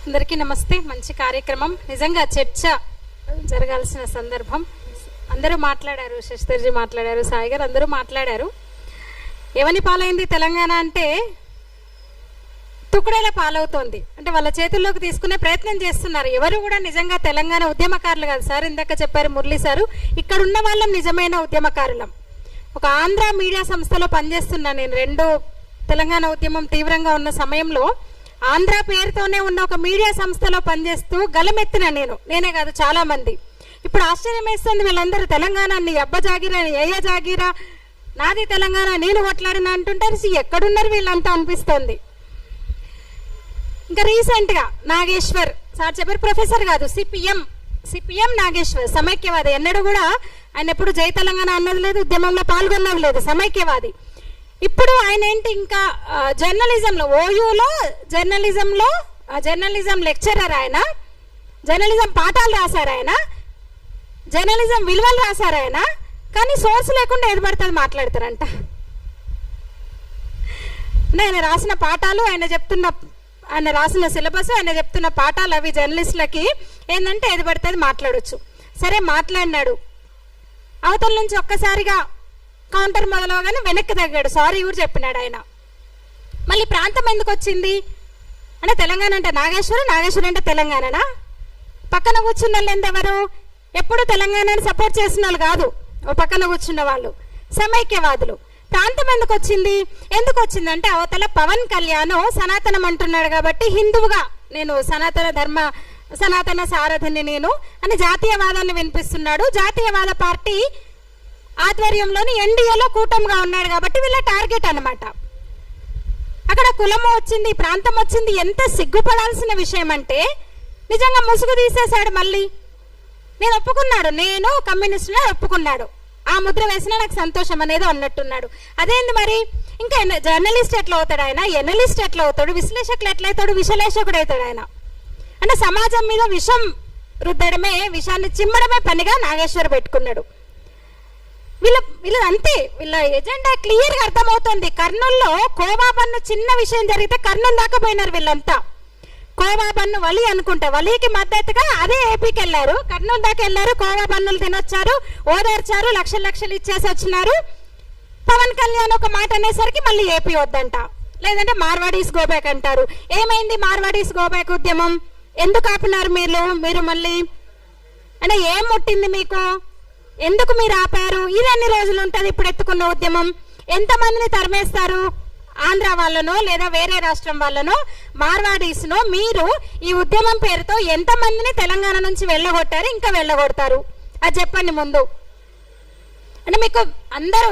అందరికీ నమస్తే. మంచి కార్యక్రమం, నిజంగా చర్చ జరగాల్సిన సందర్భం. అందరూ మాట్లాడారు, శశిధర్జీ మాట్లాడారు, సాయి గారు అందరూ మాట్లాడారు. ఎవని పాలైంది తెలంగాణ అంటే తుకుడేలా పాలవుతోంది. అంటే వాళ్ళ చేతుల్లోకి తీసుకునే ప్రయత్నం చేస్తున్నారు. ఎవరు కూడా నిజంగా తెలంగాణ ఉద్యమకారులు కాదు సార్. ఇందాక చెప్పారు మురళి సారు, ఇక్కడ ఉన్న వాళ్ళం నిజమైన ఉద్యమకారులం. ఒక ఆంధ్ర మీడియా సంస్థలో పనిచేస్తున్నా నేను. రెండో తెలంగాణ ఉద్యమం తీవ్రంగా ఉన్న సమయంలో ఆంధ్ర పేరుతోనే ఉన్న ఒక మీడియా సంస్థలో పనిచేస్తూ గలమెత్తిన నేనే కాదు చాలా మంది. ఇప్పుడు ఆశ్చర్యం వేస్తుంది, వీళ్ళందరూ తెలంగాణ నీ అబ్బ జాగిరా, ఏయ జాగిరా, నాది తెలంగాణ, నేను కొట్లాడిన అంటుంటారు. ఎక్కడున్నారు వీళ్ళంతా అనిపిస్తోంది. ఇంకా రీసెంట్ గా నాగేశ్వర్ సార్ చెప్పారు, ప్రొఫెసర్ కాదు, సిపిఎం నాగేశ్వర్ సమైక్యవాది. ఎన్నడూ కూడా ఆయన ఎప్పుడు జై తెలంగాణ అన్నది లేదు, ఉద్యమంలో పాల్గొన్నది లేదు, సమైక్యవాది. ఇప్పుడు ఆయన ఏంటి, ఇంకా జర్నలిజంలో ఓయూలో జర్నలిజం లెక్చరర్ ఆయన, జర్నలిజం పాఠాలు రాశారు ఆయన, జర్నలిజం విలువలు రాశారు ఆయన. కానీ సోర్స్ లేకుండా ఏది పడుతుంది మాట్లాడతారంట. ఆయన రాసిన పాఠాలు, ఆయన రాసిన సిలబస్, ఆయన చెప్తున్న పాఠాలు అవి జర్నలిస్టులకి ఏంటంటే ఏది పడుతుంది మాట్లాడొచ్చు. సరే మాట్లాడినాడు, అవతల నుంచి ఒక్కసారిగా కౌంటర్ మొదలవగానే వెనక్కి తగ్గాడు, సారీ కూడా చెప్పినాడు ఆయన. మళ్ళీ ప్రాంతం ఎందుకు వచ్చింది అంటే తెలంగాణ అంటే నాగేశ్వరం అంటే తెలంగాణనా? పక్కన కూర్చున్న వాళ్ళు ఎంతెవరు, ఎప్పుడు తెలంగాణని సపోర్ట్ చేసిన వాళ్ళు కాదు, ఓ పక్కన కూర్చున్న వాళ్ళు సమైక్యవాదులు. ప్రాంతం ఎందుకు వచ్చింది అంటే అవతల పవన్ కళ్యాణ్ సనాతనం అంటున్నాడు కాబట్టి హిందువుగా నేను సనాతన సారథిని నేను అని జాతీయవాదాన్ని వినిపిస్తున్నాడు. జాతీయవాద పార్టీ ఆధ్వర్యంలోని ఎన్డీఏలో కూటమిగా ఉన్నాడు కాబట్టి వీళ్ళ టార్గెట్ అన్నమాట. అక్కడ కులము వచ్చింది, ప్రాంతం వచ్చింది. ఎంత సిగ్గుపడాల్సిన విషయం అంటే నిజంగా ముసుగు తీసేశాడు. మళ్ళీ నేను ఒప్పుకున్నాడు, నేను కమ్యూనిస్టునే ఒప్పుకున్నాడు, ఆ ముద్ర వేసినా నాకు సంతోషం అనేది అన్నట్టున్నాడు. అదేంది మరి, ఇంకా జర్నలిస్ట్ ఎట్లా అవుతాడు ఆయన, ఎనలిస్ట్ ఎట్లా అవుతాడు, విశ్లేషకులు ఎట్లయితాడు, విశ్లేషకుడు అవుతాడు ఆయన. అంటే సమాజం మీద విషం రుద్దడమే, విషాన్ని చిమ్మడమే పనిగా నాగేశ్వర్ పెట్టుకున్నాడు. వీళ్ళ అంతే, వీళ్ళ ఎజెండా క్లియర్ గా అర్థమవుతుంది. కర్నూలులో కోవా బన్ను చిన్న విషయం జరిగితే కర్నూలు దాకా పోయినారు వీళ్ళంతా. కోవా బన్ను వలి అనుకుంటా, వలికి మద్దతుగా అదే ఏపీకి వెళ్ళారు, కర్నూలు దాకా వెళ్ళారు, కోవా బన్నులు తినొచ్చారు, ఓదార్చారు, లక్షలు ఇచ్చేసి వచ్చినారు. పవన్ కళ్యాణ్ ఒక మాట అనేసరికి మళ్ళీ ఏపీ వద్దంట, లేదంటే మార్వాడీస్ గోబ్యాక్ అంటారు. ఏమైంది మార్వాడీస్ గోబ్యాక్ ఉద్యమం, ఎందుకు ఆపినారు మీరు మళ్ళీ అంటే ఏం ముట్టింది మీకు, ఎందుకు మీరు ఆపారు? ఇది ఎన్ని రోజులు ఉంటుంది ఇప్పుడు ఎత్తుకున్న ఉద్యమం? ఎంతమందిని తరిమేస్తారు? ఆంధ్ర వాళ్ళనో లేదా వేరే రాష్ట్రం వాళ్ళనో మార్వాడీస్నో మీరు ఈ ఉద్యమం పేరుతో ఎంతమందిని తెలంగాణ నుంచి వెళ్ళగొట్టారు, ఇంకా వెళ్ళగొడతారు? అది చెప్పండి ముందు. అంటే మీకు అందరూ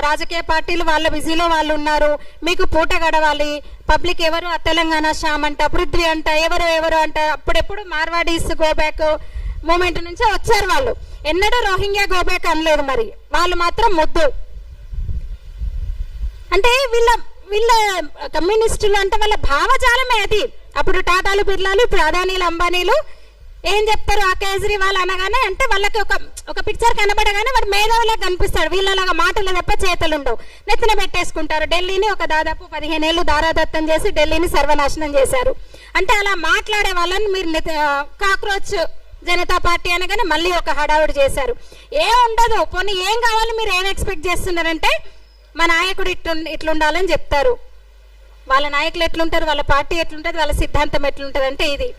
రాజకీయ పార్టీలు వాళ్ళ బిజీలో వాళ్ళు ఉన్నారు, మీకు పూట గడవాలి. పబ్లిక్ ఎవరు తెలంగాణ శ్యామ్ అంట, పృథ్వీ అంట, ఎవరు అంట. అప్పుడెప్పుడు మార్వాడీస్ గోబ్యాక్ మూమెంట్ నుంచే వచ్చారు వాళ్ళు, ఎన్నడూ రోహింగ్యా గోబ్యాక్ అనలేదు. మరి వాళ్ళు మాత్రం ముద్దు. అంటే వీళ్ళ కమ్యూనిస్టులు అంటే వాళ్ళ భావజాలమే అది. అప్పుడు టాటాలు బిర్లాలు, ఇప్పుడు అదానీలు అంబానీలు ఏం చెప్తారు, ఆ కేజ్రీవాల్ అనగానే అంటే వాళ్ళకి ఒక పిక్చర్ కనబడగానే వాడు మేధావులా కనిపిస్తాడు. వీళ్ళలాగా మాటలు తప్ప చేతలు ఉండవు, నెత్తిన పెట్టేసుకుంటారు. ఢిల్లీని ఒక దాదాపు 15 ఏళ్ళు దారాదత్తం చేసి ఢిల్లీని సర్వనాశనం చేశారు. అంటే అలా మాట్లాడే వాళ్ళని మీరు కాక్రోచ్ జనతా పార్టీ అనగానే మళ్ళీ ఒక హడావుడి చేశారు. ఏం ఉండదు, పోనీ ఏం కావాలి, మీరు ఏం ఎక్స్పెక్ట్ చేస్తున్నారంటే మా నాయకుడు ఇట్లుండాలని చెప్తారు. వాళ్ళ నాయకులు ఎట్లుంటారు, వాళ్ళ పార్టీ ఎట్లుంటుంది, వాళ్ళ సిద్ధాంతం ఎట్లుంటుంది అంటే ఇది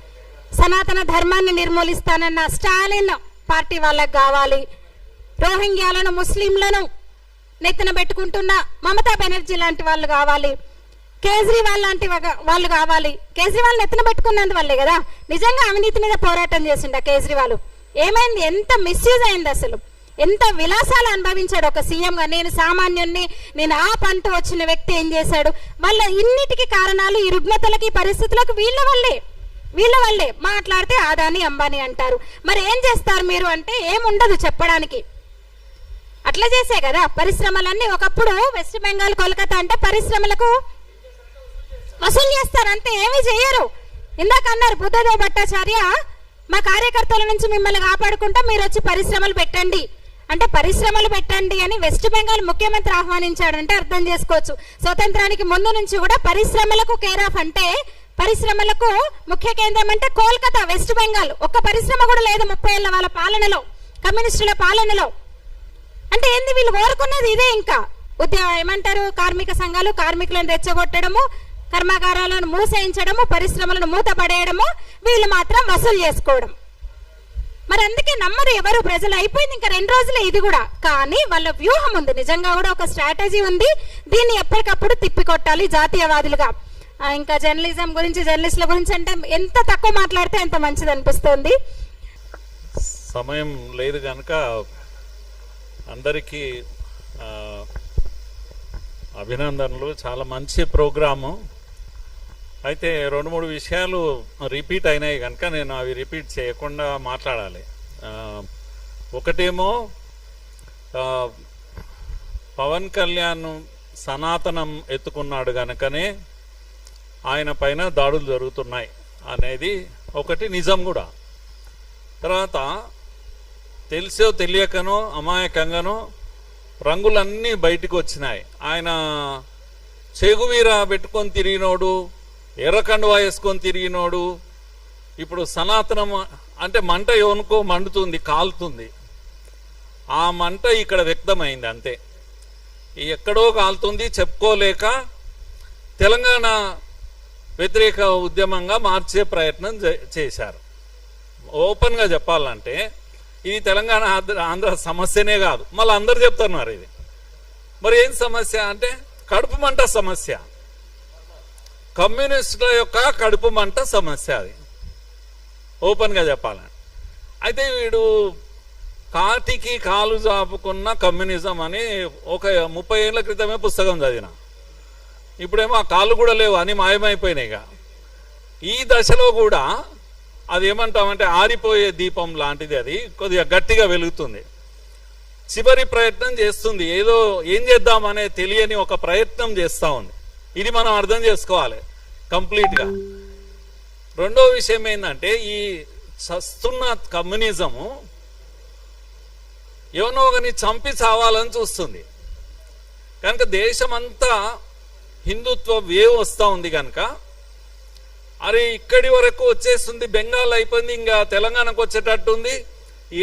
సనాతన ధర్మాన్ని నిర్మూలిస్తానన్న స్టాలిన్ పార్టీ వాళ్ళకి కావాలి. రోహింగ్యాలను, ముస్లింలను నెత్తిన పెట్టుకుంటున్న మమతా బెనర్జీ లాంటి వాళ్ళు కావాలి. కేజ్రీవాల్ లాంటి వాళ్ళు కావాలి. కేజ్రీవాల్ నెత్తిన పెట్టుకున్నందు వల్లే కదా నిజంగా అవినీతి మీద పోరాటం చేసిండు కేజ్రీవాల్. ఏమైంది, ఎంత మిస్యూజ్ అయింది, అసలు ఎంత విలాసాలు అనుభవించాడు ఒక సీఎంగా. నేను సామాన్యుణ్ణి, నేను ఆ పంట వచ్చిన వ్యక్తి ఏం చేశాడు? వాళ్ళ ఇన్నిటికి కారణాలు, ఈ రుగ్మతలకి, పరిస్థితులకు వీళ్ళ వల్లే. మాట్లాడితే అదాని అంబానీ అంటారు. మరి ఏం చేస్తారు మీరు అంటే ఏముండదు చెప్పడానికి. అట్లా చేసే కదా పరిశ్రమలన్నీ. ఒకప్పుడు వెస్ట్ బెంగాల్, కోల్కతా అంటే పరిశ్రమలకు వసూలు చేస్తారు, అంతే, ఏమీ చేయరు. ఇందాక అన్నారు బుద్ధదేవ్ భట్టాచార్య, మా కార్యకర్తల నుంచి మిమ్మల్ని కాపాడుకుంటా మీరు వచ్చి పరిశ్రమలు పెట్టండి అంటే పరిశ్రమలు పెట్టండి అని వెస్ట్ బెంగాల్ ముఖ్యమంత్రి ఆహ్వానించాడంటే అర్థం చేసుకోవచ్చు. స్వతంత్రానికి ముందు నుంచి కూడా పరిశ్రమలకు కేర్ ఆఫ్ అంటే పరిశ్రమలకు ముఖ్య కేంద్రం అంటే కోల్కతా, వెస్ట్ బెంగాల్. ఒక్క పరిశ్రమ కూడా లేదు 30 ఏళ్ల వాళ్ళ పాలనలో, కమ్యూనిస్టుల పాలనలో. అంటే ఏంది, వీళ్ళు కోరుకున్నది ఇదే. ఇంకా ఏమంటారు, కార్మిక సంఘాలు కార్మికులను రెచ్చగొట్టడము, కర్మాగారాలను మూసేయించడము, పరిశ్రమలను మూతపడేయడము, వీళ్ళు మాత్రం వసూలు చేసుకోవడం. మరి అందుకే నమ్మరు ఎవరు ప్రజలు. అయిపోయింది ఇంకా 2 రోజులే ఇది కూడా. కానీ వాళ్ళ వ్యూహం ఉంది, నిజంగా కూడా ఒక స్ట్రాటజీ ఉంది. దీన్ని ఎప్పటికప్పుడు తిప్పికొట్టాలి జాతీయవాదులుగా. ఇంకా జర్నలిజం గురించి, జర్నలిస్టుల గురించి అంటే ఎంత తక్కువ మాట్లాడితే ఎంత మంచిది అనిపిస్తుంది. సమయం లేదు కనుక అందరికీ అభినందనలు. చాలా మంచి ప్రోగ్రాము. అయితే 2-3 విషయాలు రిపీట్ అయినాయి కనుక నేను అవి రిపీట్ చేయకుండా మాట్లాడాలి. ఒకటేమో పవన్ కళ్యాణ్ సనాతనం ఎత్తుకున్నాడు కనుకనే ఆయన పైన దాడులు జరుగుతున్నాయి అనేది ఒకటి నిజం కూడా. తర్వాత తెలిసో తెలియకనో అమాయకంగానో రంగులన్నీ బయటకు వచ్చినాయి. ఆయన చెగువీర పెట్టుకొని తిరిగినోడు, ఎర్రకండువా వేసుకొని తిరిగినోడు ఇప్పుడు సనాతనం అంటే మంట ఎవనుకో మండుతుంది, కాలుతుంది. ఆ మంట ఇక్కడ వ్యక్తమైంది అంతే. ఎక్కడో కాలుతుంది చెప్పుకోలేక తెలంగాణ వ్యతిరేక ఉద్యమంగా మార్చే ప్రయత్నం చేశారు. ఓపెన్గా చెప్పాలంటే ఇది తెలంగాణ ఆంధ్ర సమస్యనే కాదు, మళ్ళీ అందరు చెప్తున్నారు ఇది. మరి ఏం సమస్య అంటే కడుపు మంట సమస్య, కమ్యూనిస్టుల యొక్క కడుపు మంట సమస్య అది, ఓపెన్గా చెప్పాలని. అయితే వీడు కాటికి కాలు జాపుకున్న కమ్యూనిజం అని ఒక 30 ఏళ్ల క్రితమే పుస్తకం చదివిన. ఇప్పుడేమో ఆ కాళ్ళు కూడా లేవు, అని మాయమైపోయినాయిగా. ఈ దశలో కూడా అది ఏమంటామంటే ఆరిపోయే దీపం లాంటిది, అది కొద్దిగా గట్టిగా వెలుగుతుంది. చివరి ప్రయత్నం చేస్తుంది, ఏదో ఏం చేద్దామనే తెలియని ఒక ప్రయత్నం చేస్తూ ఉంది. ఇది మనం అర్థం చేసుకోవాలి కంప్లీట్గా. రెండో విషయం ఏంటంటే ఈ చస్తున్న కమ్యూనిజము ఎవనో ఒకని చంపి చావాలని చూస్తుంది కనుక దేశమంతా హిందుత్వ వేవ్ వస్తూ ఉంది కనుక అరే ఇక్కడి వరకు వచ్చేస్తుంది, బెంగాల్ అయిపోయింది, ఇంకా తెలంగాణకు వచ్చేటట్టుంది,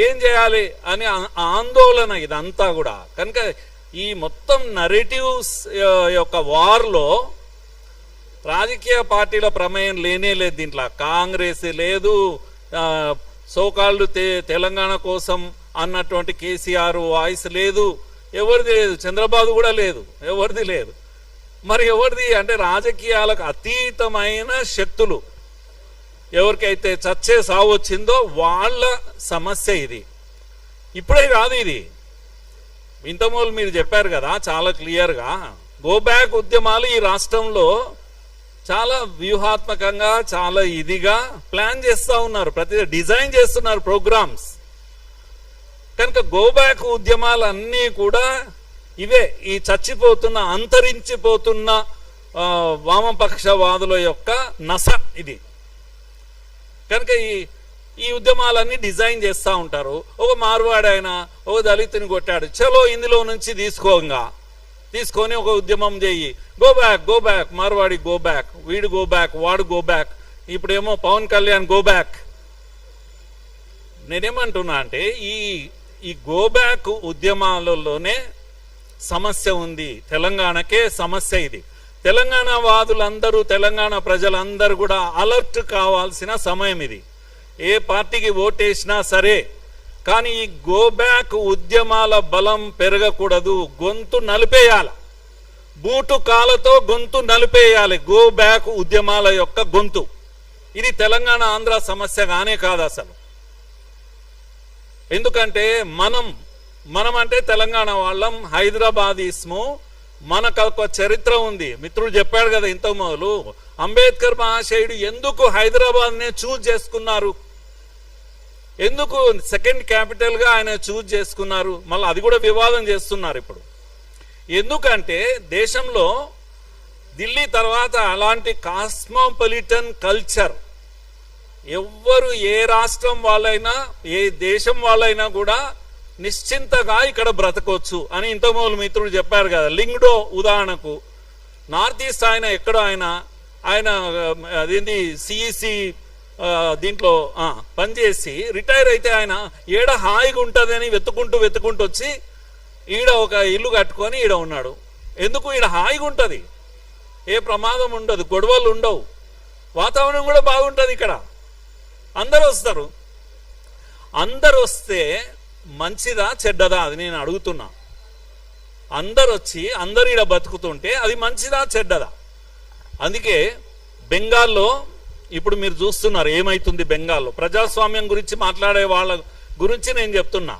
ఏం చేయాలి అని ఆందోళన ఇదంతా కూడా. కనుక ఈ మొత్తం నరేటివ్స్ యొక్క వార్లో రాజకీయ పార్టీల ప్రమేయం లేనే లేదు. దీంట్లో కాంగ్రెస్ లేదు, సోకాళ్ళు తెలంగాణ కోసం అన్నటువంటి కేసీఆర్ వాయిస్ లేదు, ఎవరిది లేదు, చంద్రబాబు కూడా లేదు, ఎవరిది లేదు. మరి ఎవరిది అంటే రాజకీయాలకు అతీతమైన శక్తులు ఎవరికైతే చచ్చే సావు వచ్చిందో వాళ్ళ సమస్య ఇది. ఇప్పుడే కాదు ఇది, ఇంతమూలు మీరు చెప్పారు కదా చాలా క్లియర్గా. గో బ్యాక్ ఉద్యమాలు ఈ రాష్ట్రంలో చాలా వ్యూహాత్మకంగా చాలా ఇదిగా ప్లాన్ చేస్తూ ఉన్నారు, ప్రతి డిజైన్ చేస్తున్నారు ప్రోగ్రామ్స్. కనుక గో బ్యాక్ ఉద్యమాలు అన్నీ కూడా ఇవే, ఈ చచ్చిపోతున్న అంతరించిపోతున్న వామపక్షవాదుల యొక్క నస ఇది. కనుక ఈ ఉద్యమాలన్నీ డిజైన్ చేస్తూ ఉంటారు. ఒక మార్వాడి ఆయన ఒక దళితుని కొట్టాడు, చలో ఇందులో నుంచి తీసుకొని ఒక ఉద్యమం చెయ్యి, go back Marwadi go back, వీడు గో బ్యాక్, వాడు గో బ్యాక్, ఇప్పుడేమో పవన్ కళ్యాణ్ గో బ్యాక్. నేనేమంటున్నా అంటే ఈ గో బ్యాక్ ఉద్యమాలలోనే సమస్య ఉంది, తెలంగాణకే సమస్య ఇది. తెలంగాణ వాదులందరూ, తెలంగాణ ప్రజలందరూ కూడా అలర్ట్ కావాల్సిన సమయం ఇది. ఏ పార్టీకి ఓటేసినా సరే, కానీ ఈ గో బ్యాక్ ఉద్యమాల బలం పెరగకూడదు, గొంతు నలిపేయాలి, బూటు కాలతో గొంతు నలిపేయాలి గో బ్యాక్ ఉద్యమాల యొక్క గొంతు. ఇది తెలంగాణ ఆంధ్ర సమస్య గానే కాదు అసలు. ఎందుకంటే మనం అంటే తెలంగాణ వాళ్ళం, హైదరాబాద్ ఇస్ము, మనకు ఒక చరిత్ర ఉంది. మిత్రుడు చెప్పాడు కదా ఇంత మొదలు, అంబేద్కర్ మహాశయుడు ఎందుకు హైదరాబాద్ నే చూజ్ చేసుకున్నారు, ఎందుకు సెకండ్ క్యాపిటల్ గా ఆయన చూజ్ చేసుకున్నారు, మళ్ళీ అది కూడా వివాదం చేస్తున్నారు ఇప్పుడు. ఎందుకంటే దేశంలో ఢిల్లీ తర్వాత అలాంటి కాస్మోపాలిటన్ కల్చర్ ఎవ్వరు, ఏ రాష్ట్రం వాళ్ళైనా ఏ దేశం వాళ్ళైనా కూడా నిశ్చింతగా ఇక్కడ బ్రతకొచ్చు అని ఇంతకుముందు మిత్రుడు చెప్పారు కదా. లింగ్డో ఉదాహరణకు నార్త్ ఈస్ట్ ఆయన ఎక్కడో ఆయన ఆయన అదేంటి సిఈసి దీంట్లో పనిచేసి రిటైర్ అయితే ఆయన ఏడ హాయిగా ఉంటుంది అని వెతుకుంటూ వచ్చి ఈడ ఒక ఇల్లు కట్టుకొని ఈడ ఉన్నాడు. ఎందుకు? ఈడ హాయిగా ఉంటుంది, ఏ ప్రమాదం ఉండదు, గొడవలు ఉండవు, వాతావరణం కూడా బాగుంటుంది. ఇక్కడ అందరూ వస్తారు. అందరు వస్తే మంచిదా చెడ్డదా అది నేను అడుగుతున్నా. అందరు వచ్చి అందరు ఈడ బతుకుతుంటే అది మంచిదా చెడ్డదా? అందుకే బెంగాల్లో ఇప్పుడు మీరు చూస్తున్నారు ఏమైతుంది బెంగాల్లో. ప్రజాస్వామ్యం గురించి మాట్లాడే వాళ్ళ గురించి నేను చెప్తున్నా.